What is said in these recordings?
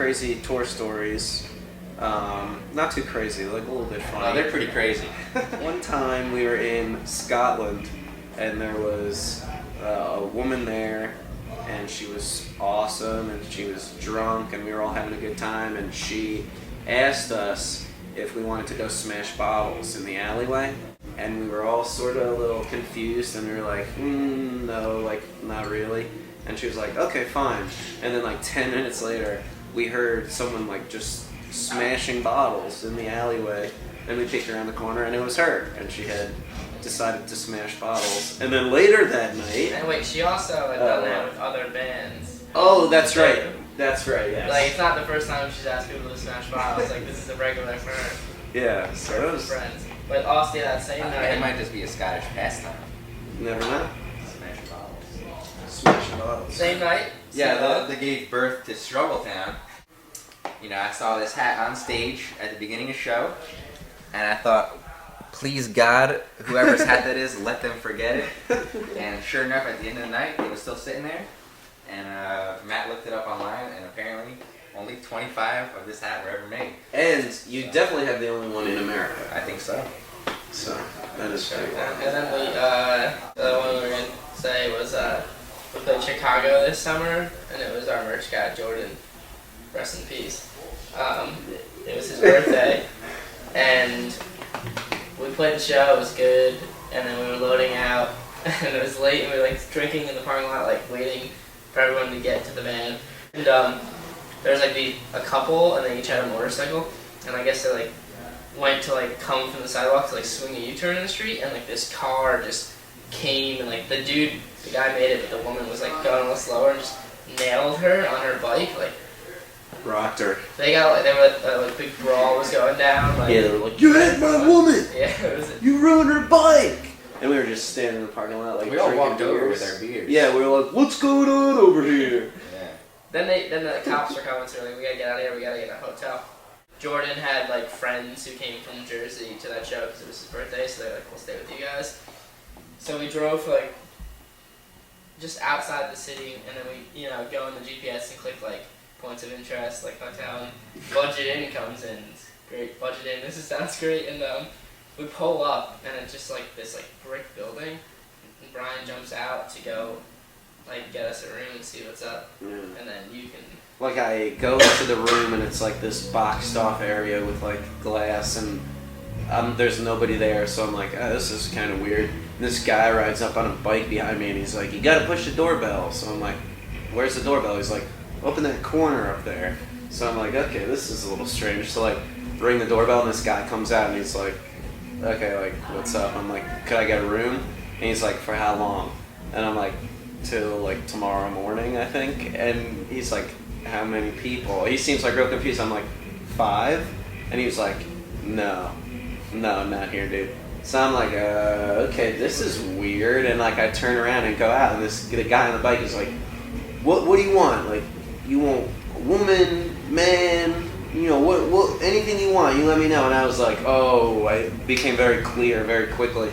crazy tour stories. Not too crazy, like a little bit funny. Oh, they're pretty crazy. One time we were in Scotland, and there was a woman there, and she was awesome, and she was drunk, and we were all having a good time, and she asked us if we wanted to go smash bottles in the alleyway, and we were all sort of a little confused, and we were like, no, like, not really. And she was like, okay, fine. And then like 10 minutes later, we heard someone like just smashing bottles in the alleyway, and we peeked around the corner, and it was her, and she had decided to smash bottles. And then later that night... And wait, she also had done that with other bands. Oh, that's right. That's right, yes. Like, it's not the first time she's asked people to smash bottles. Like, this is a regular for her. Yeah, so it was... friends. But also that same night... It might just be a Scottish pastime. Never know. Smash bottles. Smash bottles. Same night? Yeah, they gave birth to Struggle Town. You know, I saw this hat on stage at the beginning of the show, and I thought, please God, whoever's hat that is, let them forget it. And sure enough, at the end of the night, it was still sitting there. And Matt looked it up online, and apparently only 25 of this hat were ever made. And you definitely have the only one in America. I think so. So, that is true. And then the other one we were going to say was we played Chicago this summer, and it was our merch guy, Jordan. Rest in peace. It was his birthday, and we played the show. It was good, and then we were loading out, and it was late, and we were like drinking in the parking lot, like waiting for everyone to get to the van. And there was like a couple, and they each had a motorcycle, and I guess they like went to like come from the sidewalk to like swing a U-turn in the street, and like this car just came, and like the guy made it, but the woman was like going a little slower and just nailed her on her bike, like. Rocked her. They got like big brawl was going down. Like, Yeah, they were like, you hit my woman! Yeah, it was. You ruined her bike! And we were just standing in the parking lot like We all drinking walked over beers. with our beers. Yeah, we were like, what's going on over here? Yeah. Then the cops were coming, so we were like, we gotta get out of here. We gotta get in a hotel. Jordan had like friends who came from Jersey to that show because it was his birthday, so they're like, we'll stay with you guys. So we drove like just outside the city, and then we go in the GPS and click like points of interest, like hotel, and budget in comes in. It's great, budget in. This sounds great, and we pull up, and it's just like this like brick building. And Brian jumps out to go like get us a room and see what's up, and then you can. Like I go into the room and it's like this boxed off area with like glass and there's nobody there, so I'm like, oh, this is kind of weird. And this guy rides up on a bike behind me and he's like, you gotta push the doorbell. So I'm like, where's the doorbell? He's like, open that corner up there. So I'm like, okay, this is a little strange. So like, ring the doorbell and this guy comes out and he's like, okay, like, what's up? I'm like, could I get a room? And he's like, for how long? And I'm like, till like tomorrow morning, I think. And he's like, how many people? He seems like real confused. I'm like, 5? And he was like, no, not here, dude. So I'm like, okay, this is weird. And like, I turn around and go out, and the guy on the bike is like, what do you want? Like, you want a woman, man, what anything you want, you let me know. And I was like, oh, I became very clear very quickly.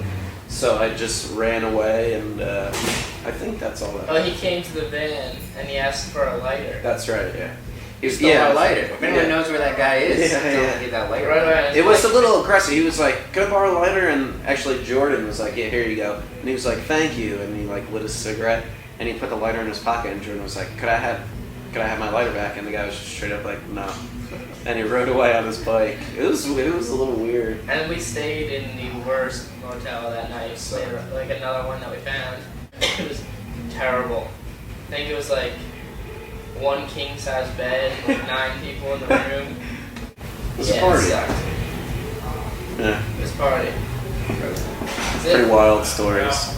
So I just ran away, and I think that's all that. Oh, he came to the van and he asked for a lighter. That's right, yeah. He stole our lighter. If anyone knows where that guy is, tell him to get that lighter. Right. It was a little aggressive. He was like, "Can I borrow a lighter?" And actually, Jordan was like, "Yeah, here you go." And he was like, "Thank you." And he like lit a cigarette, and he put the lighter in his pocket. And Jordan was like, "Could I have my lighter back?" And the guy was just straight up like, "No." And he rode away on his bike. It was a little weird. And we stayed in the worst motel that night. So like another one that we found. It was terrible. I think it was like 1 king size bed, like 9 people in the room. It was a party. Yeah. Yeah. It was a party. Pretty wild stories.